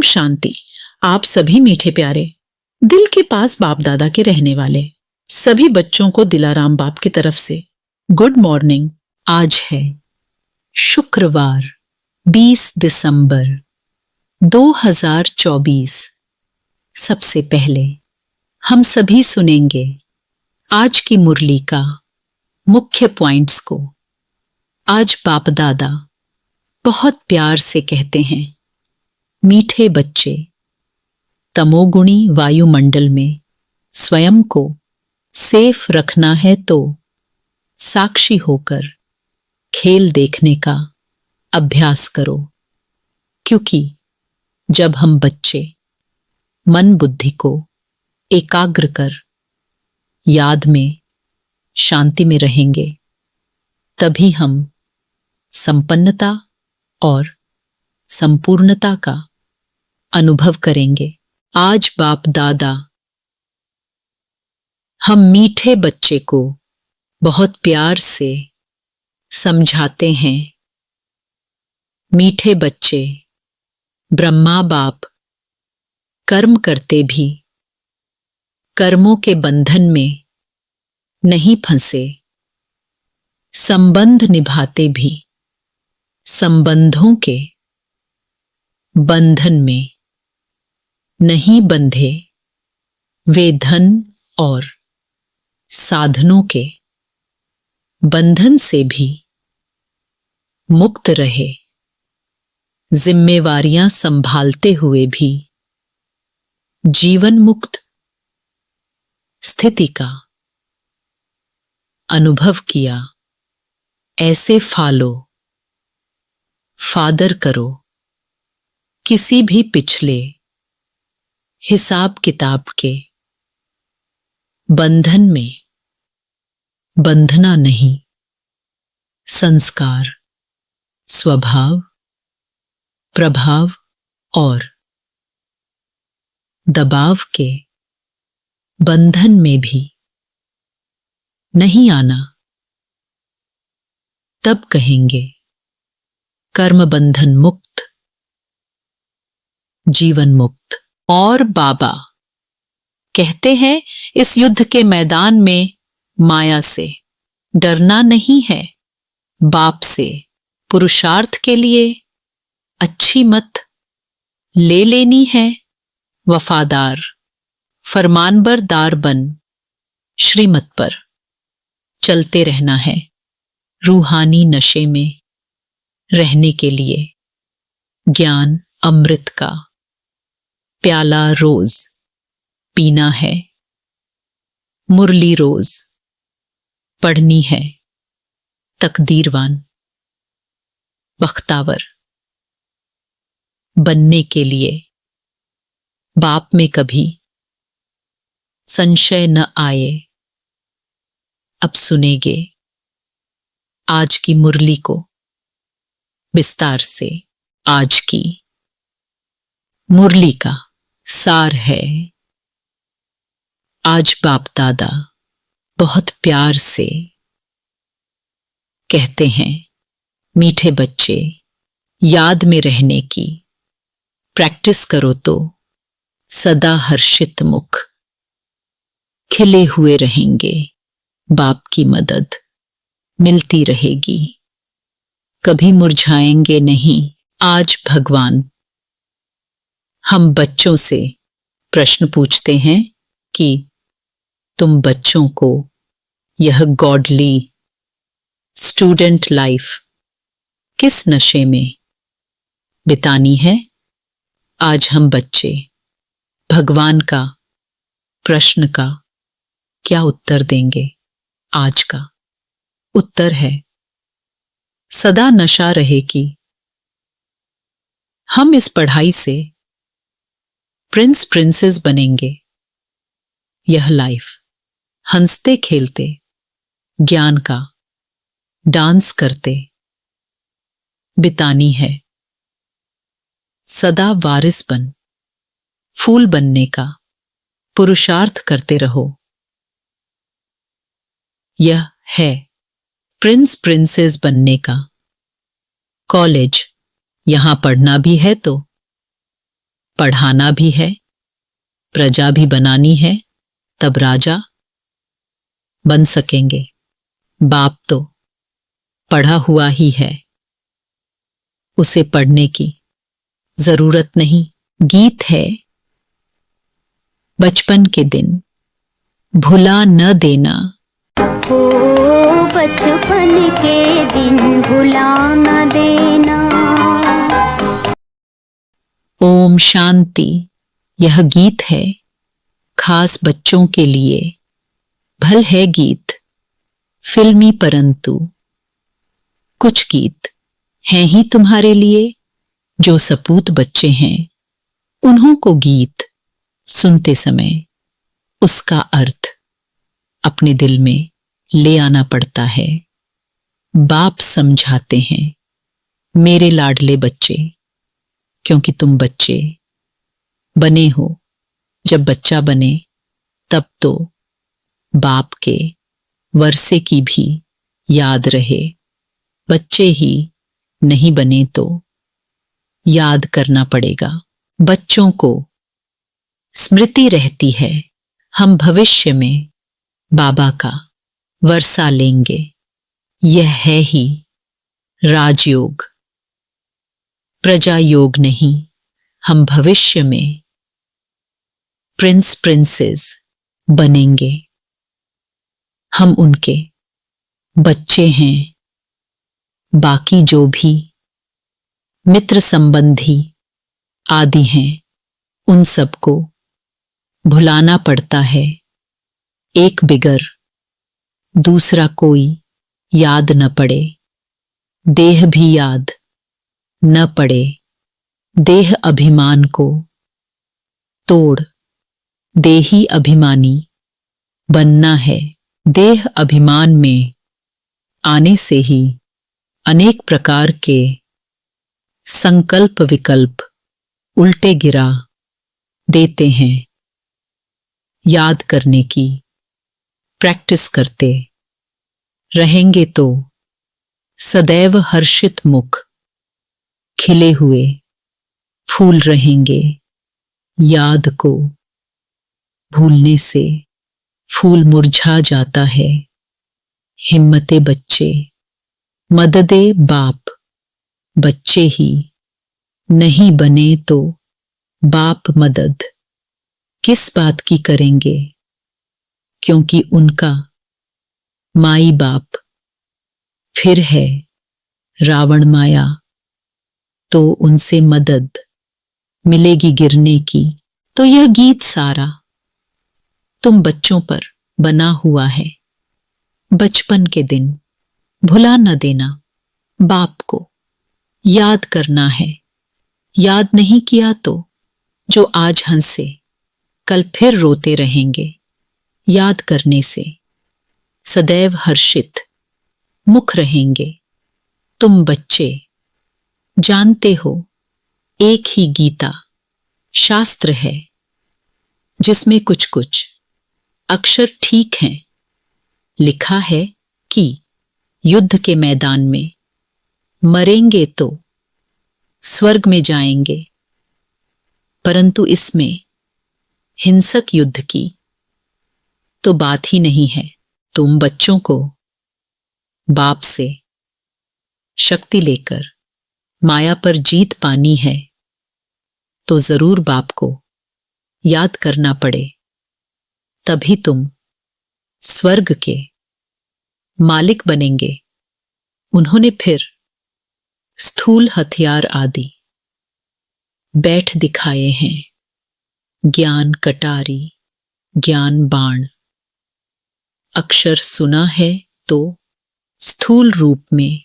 शांति। आप सभी मीठे प्यारे दिल के पास बाप दादा के रहने वाले सभी बच्चों को दिलाराम बाप की तरफ से गुड मॉर्निंग। आज है शुक्रवार 20 दिसंबर 2024। सबसे पहले हम सभी सुनेंगे आज की मुरली का मुख्य पॉइंट्स को। आज बाप दादा बहुत प्यार से कहते हैं, मीठे बच्चे, तमोगुणी वायुमंडल में स्वयं को सेफ रखना है तो साक्षी होकर खेल देखने का अभ्यास करो। क्योंकि जब हम बच्चे मन बुद्धि को एकाग्र कर याद में शांति में रहेंगे, तभी हम संपन्नता और संपूर्णता का अनुभव करेंगे। आज बाप दादा हम मीठे बच्चे को बहुत प्यार से समझाते हैं, मीठे बच्चे, ब्रह्मा बाप कर्म करते भी कर्मों के बंधन में नहीं फंसे, संबंध निभाते भी संबंधों के बंधन में नहीं बंधे। वे धन और साधनों के बंधन से भी मुक्त रहे, जिम्मेवारियां संभालते हुए भी जीवन मुक्त स्थिति का अनुभव किया। ऐसे फादर करो किसी भी पिछले हिसाब किताब के बंधन में बंधना नहीं। संस्कार, स्वभाव, प्रभाव और दबाव के बंधन में भी नहीं आना। तब कहेंगे कर्म बंधन मुक्त, जीवन मुक्त। और बाबा कहते हैं, इस युद्ध के मैदान में माया से डरना नहीं है, बाप से पुरुषार्थ के लिए अच्छी मत ले लेनी है। वफादार फरमानबरदार बन श्रीमत पर चलते रहना है। रूहानी नशे में रहने के लिए ज्ञान अमृत का प्याला रोज पीना है, मुरली रोज पढ़नी है। तकदीरवान बख्तावर बनने के लिए बाप में कभी संशय न आए। अब सुनेंगे आज की मुरली को विस्तार से। आज की मुरली का सार है, आज बाप दादा बहुत प्यार से कहते हैं, मीठे बच्चे, याद में रहने की प्रैक्टिस करो तो सदा हर्षित मुख खिले हुए रहेंगे। बाप की मदद मिलती रहेगी, कभी मुरझाएंगे नहीं। आज भगवान हम बच्चों से प्रश्न पूछते हैं कि तुम बच्चों को यह गॉडली स्टूडेंट लाइफ किस नशे में बितानी है। आज हम बच्चे भगवान का प्रश्न का क्या उत्तर देंगे। आज का उत्तर है, सदा नशा रहे कि हम इस पढ़ाई से प्रिंस प्रिंसेस बनेंगे। यह लाइफ हंसते खेलते ज्ञान का डांस करते बितानी है। सदा वारिस बन फूल बनने का पुरुषार्थ करते रहो। यह है प्रिंस प्रिंसेस बनने का कॉलेज। यहां पढ़ना भी है तो पढ़ाना भी है, प्रजा भी बनानी है, तब राजा बन सकेंगे। बाप तो पढ़ा हुआ ही है, उसे पढ़ने की जरूरत नहीं। गीत है बचपन के दिन भुला न देना। ओ बचपन के दिन भुला न देना। ओम शांति। यह गीत है खास बच्चों के लिए। भल है गीत फिल्मी, परंतु कुछ गीत हैं ही तुम्हारे लिए। जो सपूत बच्चे हैं उन्हों को गीत सुनते समय उसका अर्थ अपने दिल में ले आना पड़ता है। बाप समझाते हैं मेरे लाडले बच्चे, क्योंकि तुम बच्चे बने हो। जब बच्चा बने तब तो बाप के वर्षे की भी याद रहे। बच्चे ही नहीं बने तो याद करना पड़ेगा। बच्चों को स्मृति रहती है हम भविष्य में बाबा का वर्षा लेंगे। यह है ही राजयोग, प्रजा योग नहीं। हम भविष्य में प्रिंस प्रिंसेस बनेंगे। हम उनके बच्चे हैं। बाकी जो भी मित्र संबंधी आदि हैं उन सबको भुलाना पड़ता है। एक बिगर दूसरा कोई याद न पड़े, देह भी याद न पड़े। देह अभिमान को तोड़ देही अभिमानी बनना है। देह अभिमान में आने से ही अनेक प्रकार के संकल्प विकल्प उल्टे गिरा देते हैं। याद करने की प्रैक्टिस करते रहेंगे तो सदैव हर्षित मुख खिले हुए फूल रहेंगे। याद को भूलने से फूल मुरझा जाता है। हिम्मते बच्चे मददे बाप, बच्चे ही नहीं बने तो बाप मदद किस बात की करेंगे, क्योंकि उनका माई बाप फिर है रावण माया। तो उनसे मदद मिलेगी गिरने की। तो यह गीत सारा तुम बच्चों पर बना हुआ है। बचपन के दिन भुला न देना। बाप को याद करना है। याद नहीं किया तो जो आज हंसे कल फिर रोते रहेंगे। याद करने से सदैव हर्षित मुख रहेंगे। तुम बच्चे जानते हो एक ही गीता शास्त्र है जिसमें कुछ कुछ अक्षर ठीक हैं। लिखा है कि युद्ध के मैदान में मरेंगे तो स्वर्ग में जाएंगे, परंतु इसमें हिंसक युद्ध की तो बात ही नहीं है। तुम बच्चों को बाप से शक्ति लेकर माया पर जीत पानी है तो जरूर बाप को याद करना पड़े, तभी तुम स्वर्ग के मालिक बनेंगे। उन्होंने फिर स्थूल हथियार आदि बैठ दिखाए हैं। ज्ञान कटारी, ज्ञान बाण। अक्षर सुना है तो स्थूल रूप में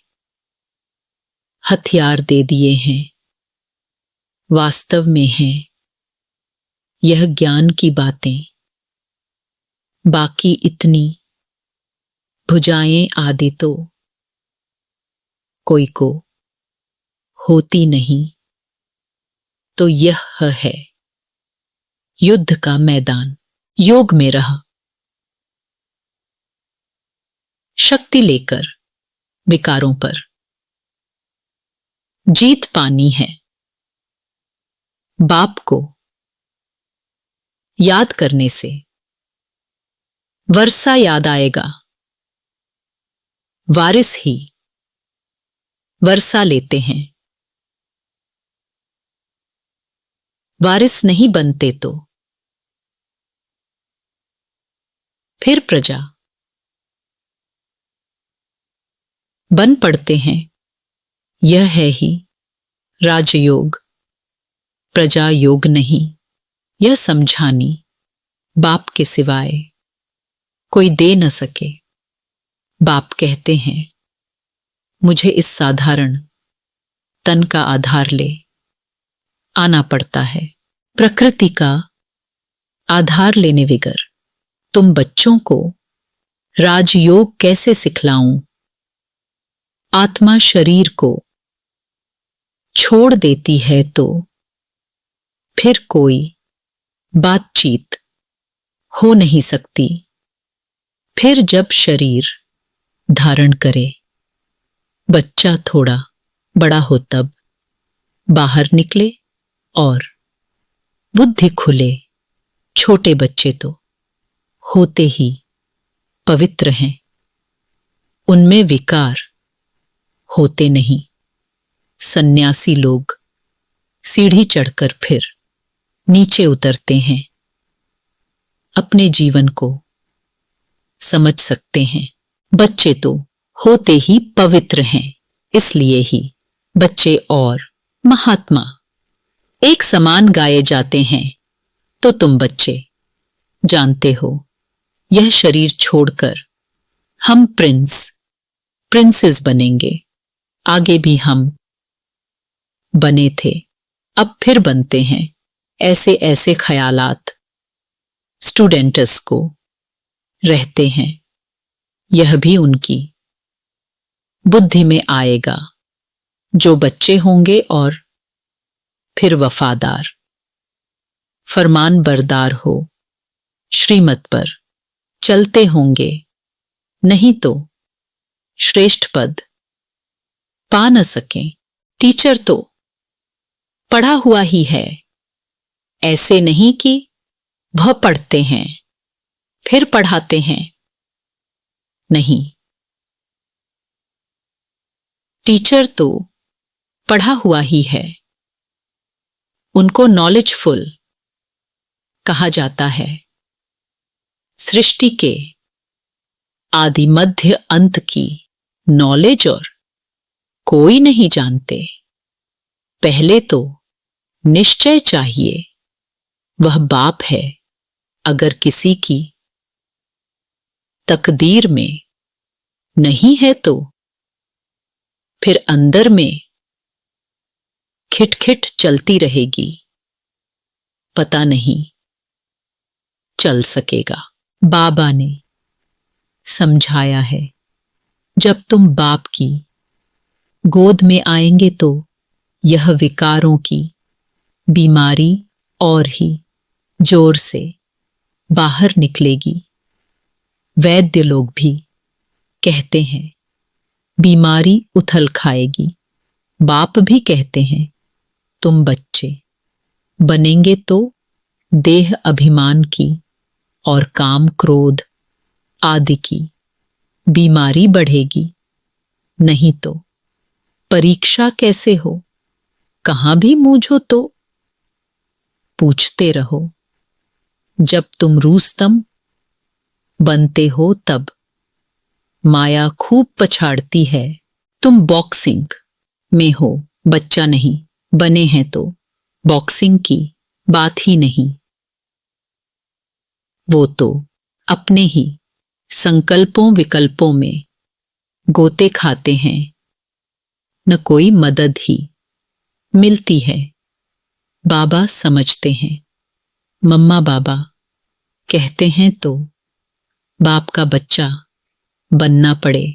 हथियार दे दिए हैं। वास्तव में है यह ज्ञान की बातें। बाकी इतनी भुजाएं आदि तो कोई को होती नहीं। तो यह है युद्ध का मैदान। योग में रह शक्ति लेकर विकारों पर जीत पानी है। बाप को याद करने से वर्षा याद आएगा। वारिस ही वर्षा लेते हैं। वारिस नहीं बनते तो फिर प्रजा बन पड़ते हैं। यह है ही राजयोग, प्रजा योग नहीं। यह समझानी बाप के सिवाय कोई दे न सके। बाप कहते हैं, मुझे इस साधारण तन का आधार ले आना पड़ता है। प्रकृति का आधार लेने विगर तुम बच्चों को राजयोग कैसे सिखलाऊं? आत्मा शरीर को छोड़ देती है तो फिर कोई बातचीत हो नहीं सकती। फिर जब शरीर धारण करे, बच्चा थोड़ा बड़ा हो तब बाहर निकले और बुद्धि खुले। छोटे बच्चे तो होते ही पवित्र हैं, उनमें विकार होते नहीं। सन्यासी लोग सीढ़ी चढ़कर फिर नीचे उतरते हैं, अपने जीवन को समझ सकते हैं। बच्चे तो होते ही पवित्र हैं, इसलिए ही बच्चे और महात्मा एक समान गाए जाते हैं। तो तुम बच्चे जानते हो, यह शरीर छोड़कर हम प्रिंसेस बनेंगे। आगे भी हम बने थे, अब फिर बनते हैं। ऐसे ऐसे ख्यालात स्टूडेंट्स को रहते हैं। यह भी उनकी बुद्धि में आएगा जो बच्चे होंगे और फिर वफादार, फरमान बरदार हो, श्रीमत पर चलते होंगे। नहीं तो श्रेष्ठ पद पा न सकें। टीचर तो पढ़ा हुआ ही है, ऐसे नहीं कि वह पढ़ते हैं फिर पढ़ाते हैं। नहीं, टीचर तो पढ़ा हुआ ही है, उनको नॉलेजफुल कहा जाता है। सृष्टि के आदि मध्य अंत की नॉलेज और कोई नहीं जानते। पहले तो निश्चय चाहिए, वह बाप है। अगर किसी की तकदीर में नहीं है तो फिर अंदर में खिटखिट चलती रहेगी, पता नहीं चल सकेगा। बाबा ने समझाया है, जब तुम बाप की गोद में आएंगे तो यह विकारों की बीमारी और ही जोर से बाहर निकलेगी। वैद्य लोग भी कहते हैं बीमारी उथल खाएगी। बाप भी कहते हैं तुम बच्चे बनेंगे तो देह अभिमान की और काम क्रोध आदि की बीमारी बढ़ेगी। नहीं तो परीक्षा कैसे हो? कहां भी मूझो तो पूछते रहो। जब तुम रुस्तम बनते हो तब माया खूब पछाड़ती है। तुम बॉक्सिंग में हो, बच्चा नहीं बने हैं तो बॉक्सिंग की बात ही नहीं। वो तो अपने ही संकल्पों विकल्पों में गोते खाते हैं, न कोई मदद ही मिलती है। बाबा समझते हैं, मम्मा बाबा कहते हैं तो बाप का बच्चा बनना पड़े।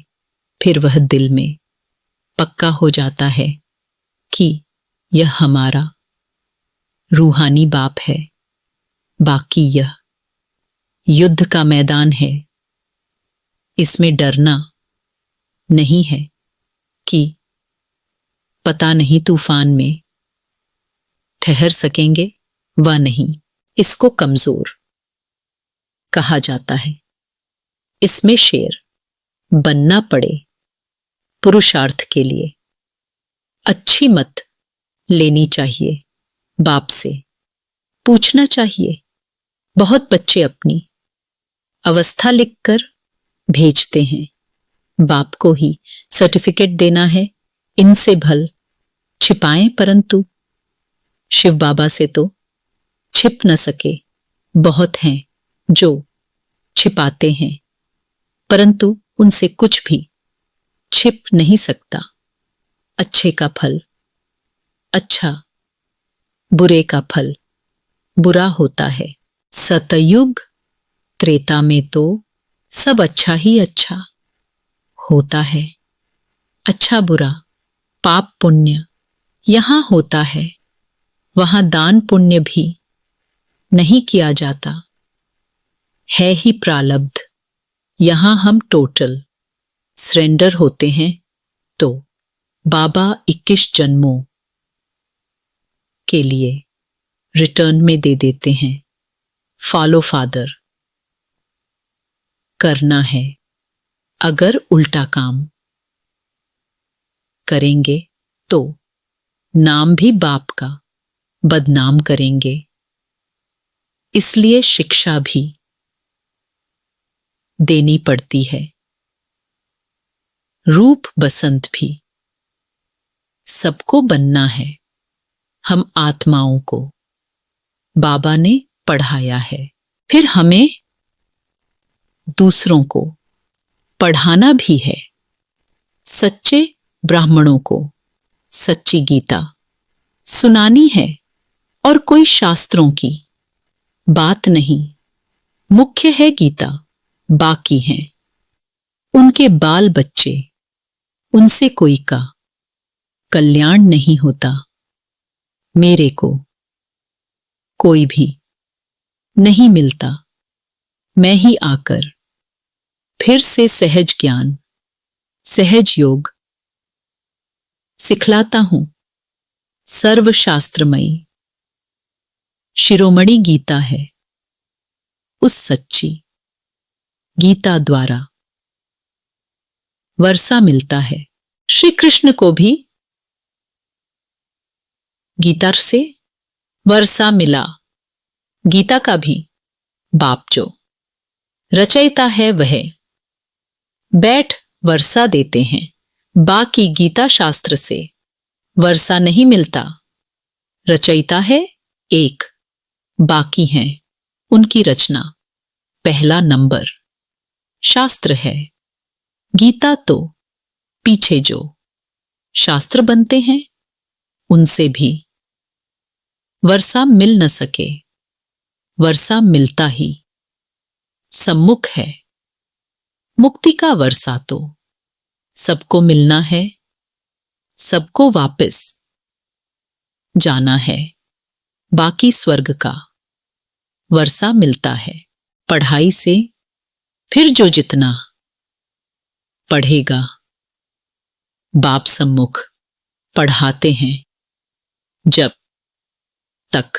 फिर वह दिल में पक्का हो जाता है कि यह हमारा रूहानी बाप है। बाकी यह युद्ध का मैदान है, इसमें डरना नहीं है कि पता नहीं तूफान में ठहर सकेंगे व नहीं, इसको कमजोर कहा जाता है। इसमें शेर बनना पड़े पुरुषार्थ के लिए। अच्छी मत लेनी चाहिए बाप से, पूछना चाहिए। बहुत बच्चे अपनी अवस्था लिखकर भेजते हैं, बाप को ही सर्टिफिकेट देना है, इनसे भल छिपाएं, परंतु शिव बाबा से तो छिप न सके। बहुत हैं जो छिपाते हैं, परंतु उनसे कुछ भी छिप नहीं सकता। अच्छे का फल अच्छा, बुरे का फल बुरा होता है। सतयुग त्रेता में तो सब अच्छा ही अच्छा होता है। अच्छा बुरा, पाप पुण्य यहां होता है, वहां दान पुण्य भी नहीं किया जाता है ही प्रालब्ध। यहां हम टोटल सरेंडर होते हैं तो बाबा 21 जन्मों के लिए रिटर्न में दे देते हैं। फॉलो फादर करना है। अगर उल्टा काम करेंगे तो नाम भी बाप का बदनाम करेंगे। इसलिए शिक्षा भी देनी पड़ती है। रूप बसंत भी सबको बनना है। हम आत्माओं को बाबा ने पढ़ाया है, फिर हमें दूसरों को पढ़ाना भी है। सच्चे ब्राह्मणों को सच्ची गीता सुनानी है और कोई शास्त्रों की बात नहीं। मुख्य है गीता, बाकी हैं उनके बाल बच्चे, उनसे कोई का कल्याण नहीं होता। मेरे को कोई भी नहीं मिलता, मैं ही आकर फिर से सहज ज्ञान सहज योग सिखलाता हूं। सर्वशास्त्रमयी शिरोमणि गीता है, उस सच्ची गीता द्वारा वर्षा मिलता है। श्री कृष्ण को भी गीता से वर्षा मिला। गीता का भी बाप जो रचयिता है वह बैठ वर्षा देते हैं। बाकी गीता शास्त्र से वर्षा नहीं मिलता। रचयिता है एक, बाकी हैं उनकी रचना पहला नंबर। शास्त्र है गीता तो पीछे जो शास्त्र बनते हैं उनसे भी वर्षा मिल न सके। वर्षा मिलता ही सम्मुख है। मुक्ति का वर्षा तो सबको मिलना है, सबको वापस जाना है। बाकी स्वर्ग का वर्षा मिलता है। पढ़ाई से फिर जो जितना पढ़ेगा, बाप सम्मुख पढ़ाते हैं। जब तक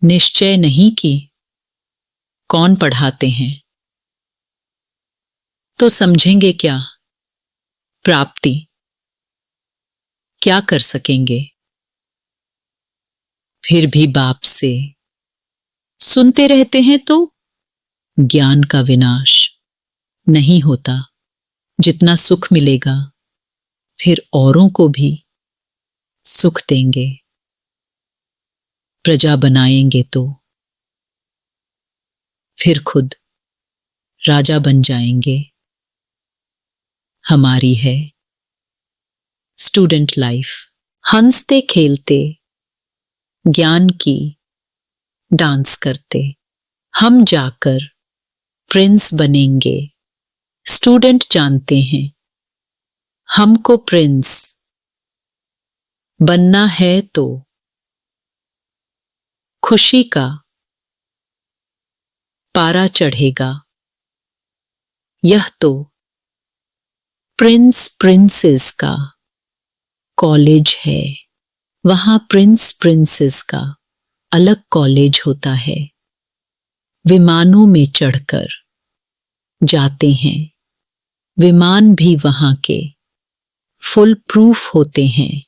निश्चय नहीं कि कौन पढ़ाते हैं तो समझेंगे क्या प्राप्ति क्या कर सकेंगे। फिर भी बाप से सुनते रहते हैं तो ज्ञान का विनाश नहीं होता। जितना सुख मिलेगा फिर औरों को भी सुख देंगे। प्रजा बनाएंगे तो फिर खुद राजा बन जाएंगे। हमारी है स्टूडेंट लाइफ, हंसते खेलते ज्ञान की डांस करते हम जाकर प्रिंस बनेंगे। स्टूडेंट जानते हैं हमको प्रिंस बनना है तो खुशी का पारा चढ़ेगा। यह तो प्रिंस प्रिंसेस का कॉलेज है। वहां प्रिंस प्रिंसेस का अलग कॉलेज होता है। विमानों में चढ़कर जाते हैं। विमान भी वहां के फुल प्रूफ होते हैं।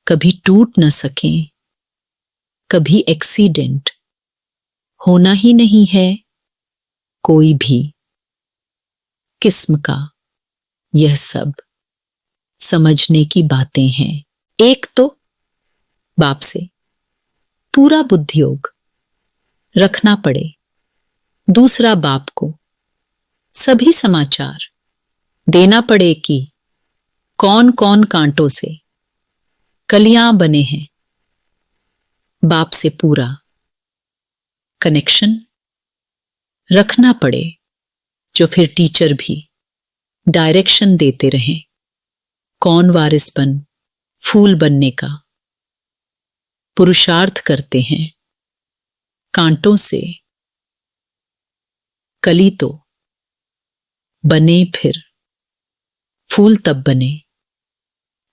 कभी टूट न सकें, कभी एक्सीडेंट होना ही नहीं है कोई भी किस्म का। यह सब समझने की बातें हैं। एक तो बाप से पूरा बुद्धियोग रखना पड़े, दूसरा बाप को सभी समाचार देना पड़े कि कौन कौन कांटों से कलियां बने हैं। बाप से पूरा कनेक्शन रखना पड़े, जो फिर टीचर भी डायरेक्शन देते रहें। कौन वारिस बन फूल बनने का पुरुषार्थ करते हैं। कांटों से कली तो बने, फिर फूल तब बने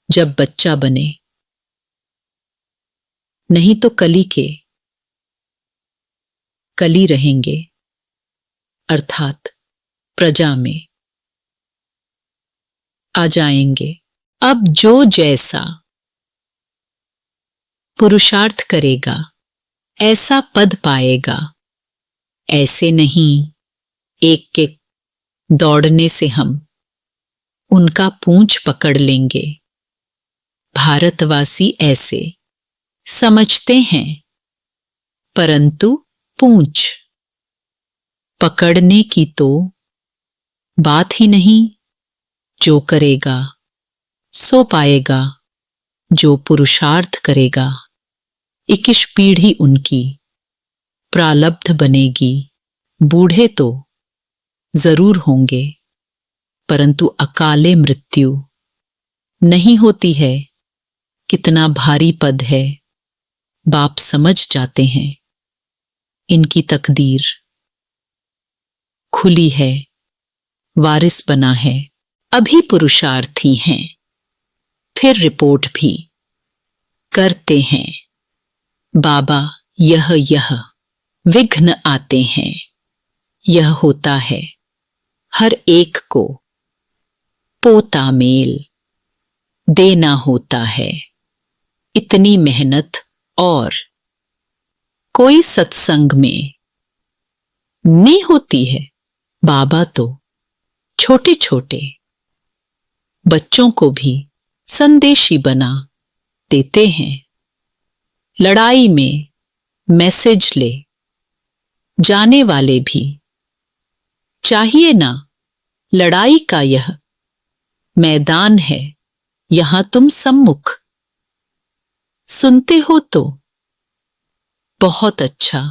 जब बच्चा बने, नहीं तो कली के कली रहेंगे, अर्थात प्रजा में आ जाएंगे। अब जो जैसा पुरुषार्थ करेगा ऐसा पद पाएगा। ऐसे नहीं एक एक दौड़ने से हम उनका पूंछ पकड़ लेंगे। भारतवासी ऐसे समझते हैं, परंतु पूंछ पकड़ने की तो बात ही नहीं। जो करेगा सो पाएगा, जो पुरुषार्थ करेगा। 21 पीढ़ी उनकी प्रालब्ध बनेगी। बूढ़े तो जरूर होंगे, परंतु अकाले मृत्यु नहीं होती है। कितना भारी पद है, बाप समझ जाते हैं। इनकी तकदीर खुली है, वारिस बना है। अभी पुरुषार्थी हैं, फिर रिपोर्ट भी करते हैं। बाबा यह विघ्न आते हैं। यह होता है हर एक को पोता मेल देना होता है। इतनी मेहनत और कोई सत्संग में नहीं होती है। बाबा तो छोटे छोटे बच्चों को भी संदेशी बना देते हैं। लड़ाई में मैसेज ले जाने वाले भी। चाहिए ना लड़ाई का यह मैदान है, यहां तुम सम्मुख सुनते हो तो बहुत अच्छा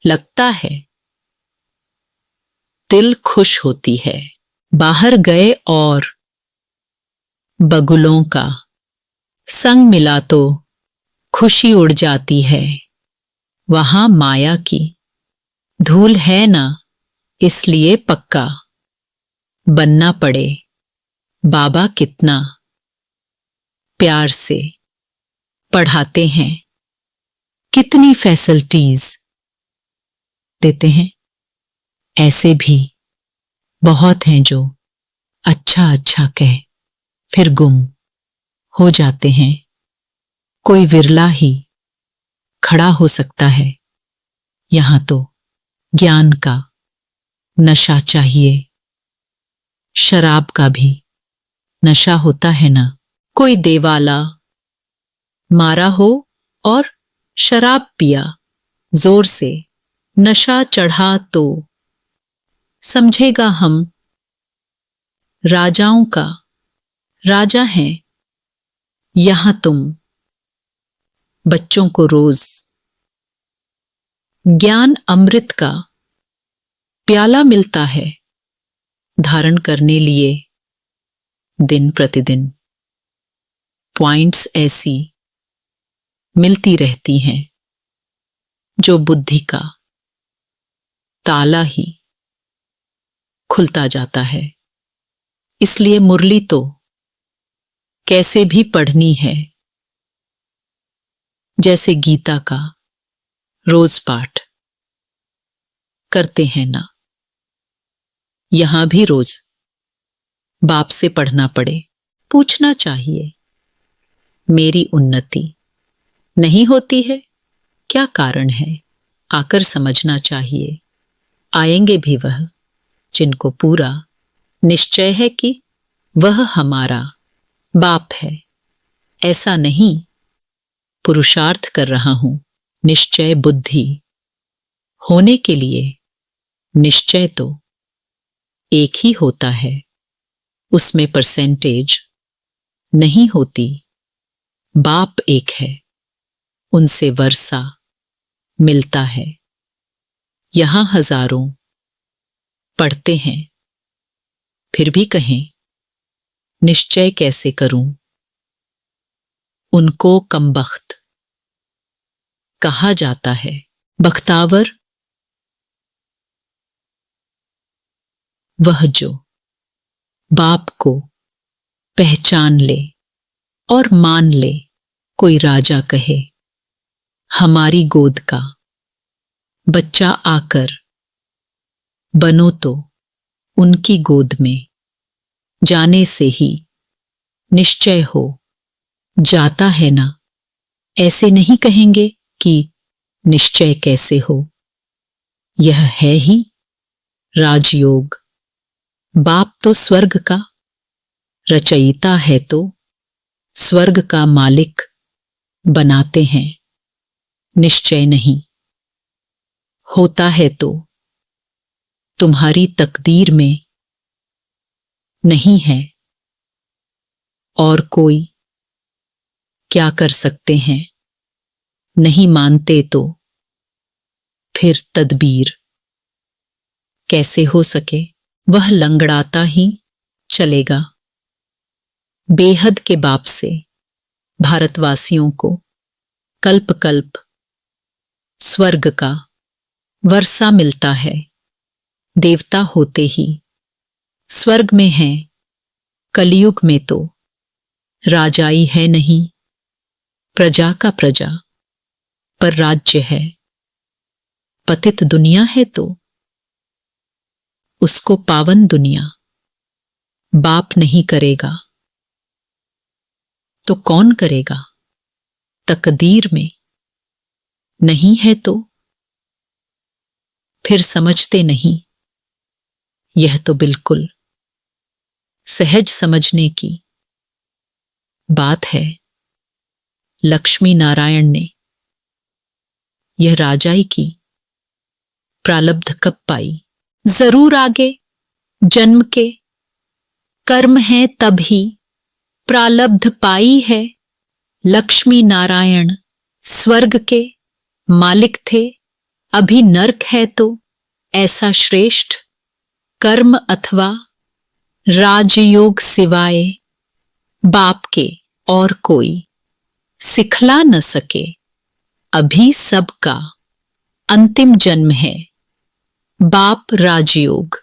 लगता है, दिल खुश होती है। बाहर गए और बगुलों का संग मिला तो खुशी उड़ जाती है। वहां माया की धूल है ना, इसलिए पक्का बनना पड़े। बाबा कितना प्यार से पढ़ाते हैं, कितनी फैसिलिटीज देते हैं। ऐसे भी बहुत हैं जो अच्छा अच्छा कह फिर गुम हो जाते हैं। कोई विरला ही खड़ा हो सकता है। यहां तो ज्ञान का नशा चाहिए। शराब का भी नशा होता है ना। कोई देवाला मारा हो और शराब पिया जोर से, नशा चढ़ा तो समझेगा हम राजाओं का राजा हैं। यहां तुम बच्चों को रोज ज्ञान अमृत का प्याला मिलता है धारण करने लिए। दिन प्रतिदिन पॉइंट्स ऐसी मिलती रहती हैं जो बुद्धि का ताला ही खुलता जाता है। इसलिए मुरली तो कैसे भी पढ़नी है, जैसे गीता का रोज पाठ करते हैं ना, यहां भी रोज बाप से पढ़ना पड़े, पूछना चाहिए, मेरी उन्नति नहीं होती है, क्या कारण है, आकर समझना चाहिए। आएंगे भी वह जिनको पूरा निश्चय है कि वह हमारा बाप है। ऐसा नहीं पुरुषार्थ कर रहा हूं, निश्चय बुद्धि होने के लिए निश्चय तो एक ही होता है, उसमें परसेंटेज नहीं होती। बाप एक है, उनसे वर्षा मिलता है। यहां हजारों पढ़ते हैं, फिर भी कहें निश्चय कैसे करूं। उनको कमबख्त कहा जाता है। बख्तावर वह जो बाप को पहचान ले और मान ले। कोई राजा कहे हमारी गोद का बच्चा आकर बनो तो उनकी गोद में जाने से ही निश्चय हो जाता है ना। ऐसे नहीं कहेंगे कि निश्चय कैसे हो, यह है ही राजयोग। बाप तो स्वर्ग का रचयिता है, तो स्वर्ग का मालिक बनाते हैं। निश्चय नहीं होता है तो तुम्हारी तकदीर में नहीं है, और कोई क्या कर सकते हैं। नहीं मानते तो फिर तदबीर कैसे हो सके। वह लंगड़ाता ही चलेगा। बेहद के बाप से भारतवासियों को कल्प कल्प स्वर्ग का वर्षा मिलता है। देवता होते ही स्वर्ग में हैं, कलयुग में तो राजाई है नहीं। प्रजा का प्रजा पर राज्य है। पतित दुनिया है तो उसको पावन दुनिया बाप नहीं करेगा तो कौन करेगा। तकदीर में नहीं है तो फिर समझते नहीं। यह तो बिल्कुल सहज समझने की बात है। लक्ष्मी नारायण ने यह राजाई की प्रालब्ध कब पाई। जरूर आगे जन्म के कर्म हैं तभी प्रालब्ध पाई है। लक्ष्मी नारायण स्वर्ग के मालिक थे, अभी नरक है तो ऐसा श्रेष्ठ कर्म अथवा राजयोग सिवाय बाप के और कोई सिखला न सके। अभी सबका अंतिम जन्म है। बाप राजयोग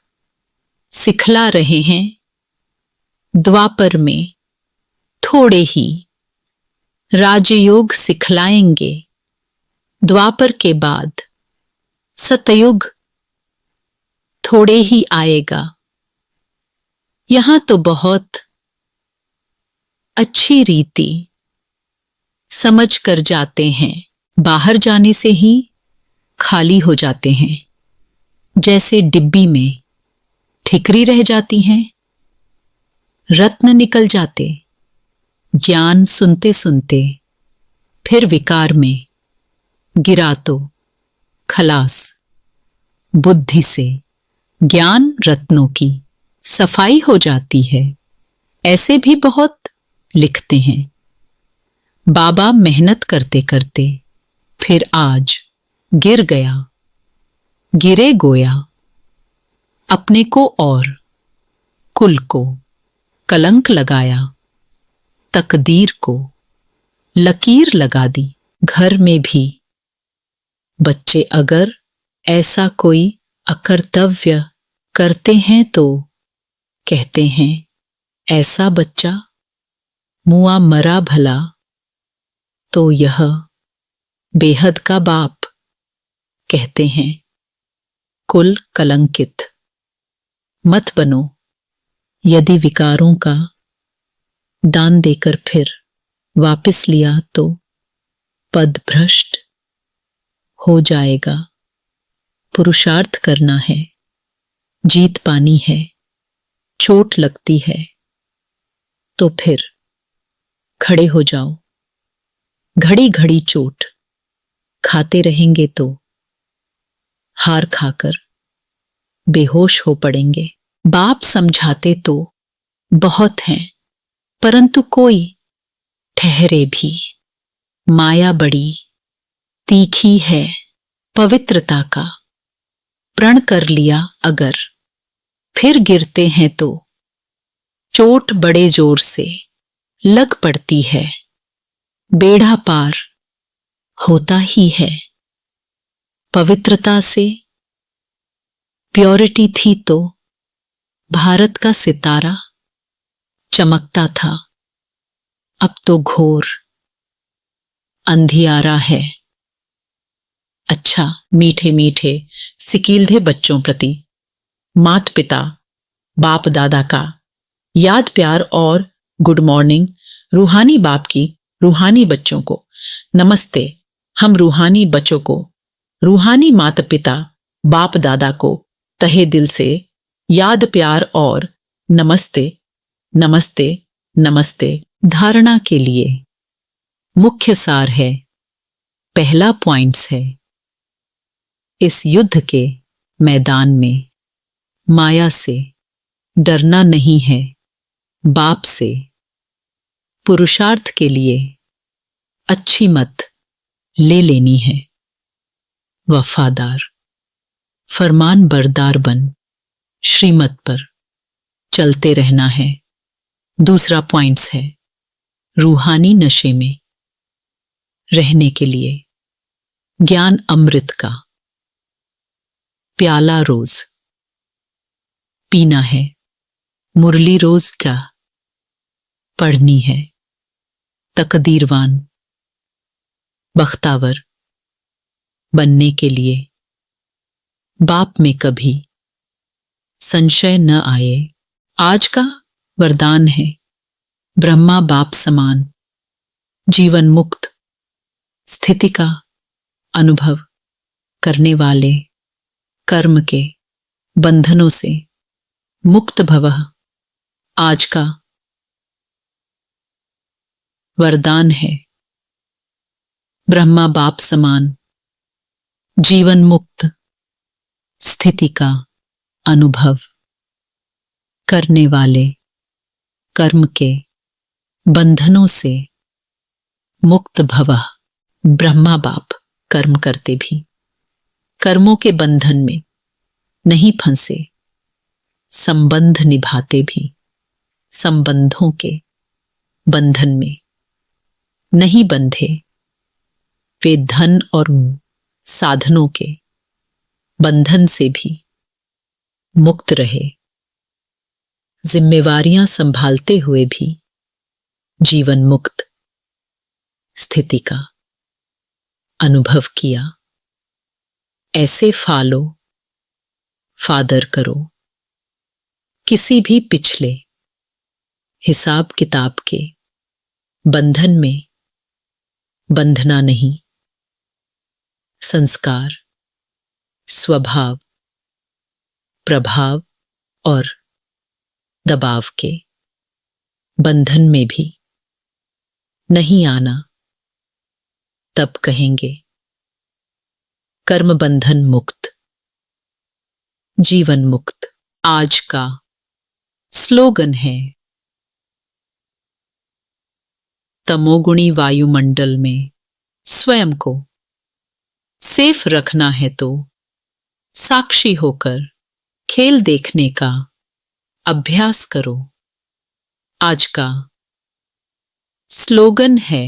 सिखला रहे हैं। द्वापर में थोड़े ही राजयोग सिखलाएंगे। द्वापर के बाद सतयुग थोड़े ही आएगा। यहां तो बहुत अच्छी रीति समझ कर जाते हैं। बाहर जाने से ही खाली हो जाते हैं। जैसे डिब्बी में ठिकरी रह जाती हैं, रत्न निकल जाते। ज्ञान सुनते सुनते फिर विकार में गिरा तो खलास। बुद्धि से ज्ञान रत्नों की सफाई हो जाती है। ऐसे भी बहुत लिखते हैं। बाबा मेहनत करते करते फिर आज गिर गया। गिरे गोया अपने को और कुल को कलंक लगाया। तकदीर को लकीर लगा दी। घर में भी बच्चे अगर ऐसा कोई अकर्तव्य करते हैं तो कहते हैं ऐसा बच्चा मुआ मरा भला। तो यह बेहद का बाप कहते हैं कुल कलंकित। मत बनो यदि विकारों का दान देकर फिर वापस लिया तो पद भ्रष्ट हो जाएगा। पुरुषार्थ करना है, जीत पानी है, चोट लगती है तो फिर खड़े हो जाओ। घड़ी घड़ी चोट खाते रहेंगे तो हार खाकर बेहोश हो पड़ेंगे। बाप समझाते तो बहुत हैं, परंतु कोई ठहरे भी। माया बड़ी तीखी है पवित्रता का, प्रण कर लिया अगर फिर गिरते हैं तो चोट बड़े जोर से लग पड़ती है। बेड़ा पार होता ही है। पवित्रता से प्योरिटी थी तो भारत का सितारा चमकता था। अब तो घोर अंधियारा है। अच्छा, मीठे मीठे सिकीलधे बच्चों प्रति माता पिता बाप दादा का याद प्यार और गुड मॉर्निंग। रूहानी बाप की रूहानी बच्चों को नमस्ते। हम रूहानी बच्चों को रूहानी माता पिता बाप दादा को तहे दिल से याद प्यार और नमस्ते नमस्ते नमस्ते। धारणा के लिए मुख्य सार है, पहला पॉइंट्स है, इस युद्ध के मैदान में माया से डरना नहीं है, बाप से। पुरुषार्थ के लिए अच्छी मत ले लेनी है। वफादार फरमान बरदार बन श्रीमत पर चलते रहना है। दूसरा पॉइंट्स है, रूहानी नशे में रहने के लिए ज्ञान अमृत का प्याला रोज पीना है। मुरली रोज क्या पढ़नी है। तकदीरवान बख्तावर बनने के लिए बाप में कभी संशय न आए। आज का वरदान है, ब्रह्मा बाप समान जीवन मुक्त स्थिति का अनुभव करने वाले, कर्म के बंधनों से मुक्त भवः। आज का वरदान है, ब्रह्मा बाप समान जीवन मुक्त स्थिति का अनुभव करने वाले, कर्म के बंधनों से मुक्त भवः। ब्रह्मा बाप कर्म करते भी कर्मों के बंधन में नहीं फंसे, संबंध निभाते भी संबंधों के बंधन में नहीं बंधे। वे धन और साधनों के बंधन से भी मुक्त रहे। जिम्मेवारियां संभालते हुए भी जीवन मुक्त स्थिति का अनुभव किया। ऐसे फालो फादर करो, किसी भी पिछले हिसाब किताब के बंधन में बंधना नहीं। संस्कार, स्वभाव, प्रभाव और दबाव के बंधन में भी नहीं आना। तब कहेंगे कर्म बंधन मुक्त, जीवन मुक्त। आज का स्लोगन है, तमोगुणी वायुमंडल में स्वयं को सेफ रखना है तो साक्षी होकर खेल देखने का अभ्यास करो। आज का स्लोगन है,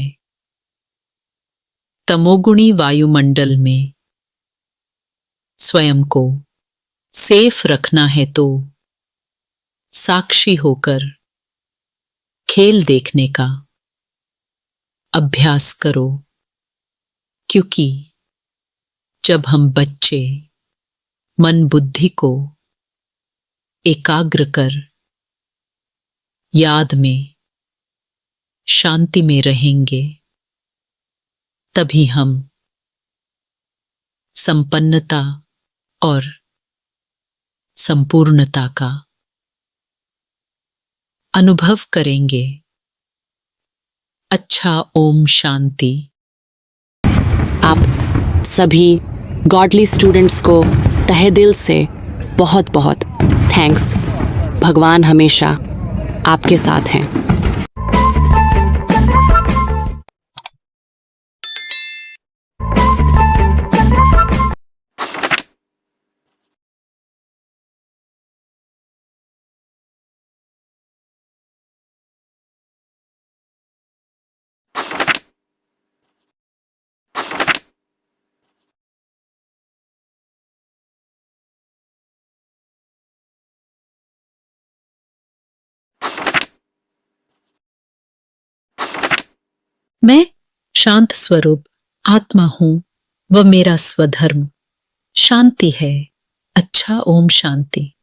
तमोगुणी वायुमंडल में स्वयं को सेफ रखना है तो साक्षी होकर खेल देखने का अभ्यास करो। क्योंकि जब हम बच्चे मन बुद्धि को एकाग्र कर याद में शांति में रहेंगे, तभी हम संपन्नता और संपूर्णता का अनुभव करेंगे। अच्छा, ओम शांति। आप सभी गॉडली स्टूडेंट्स को तहे दिल से बहुत बहुत थैंक्स। भगवान हमेशा आपके साथ हैं। मैं शांत स्वरूप आत्मा हूं व मेरा स्वधर्म शांति है। अच्छा, ओम शांति।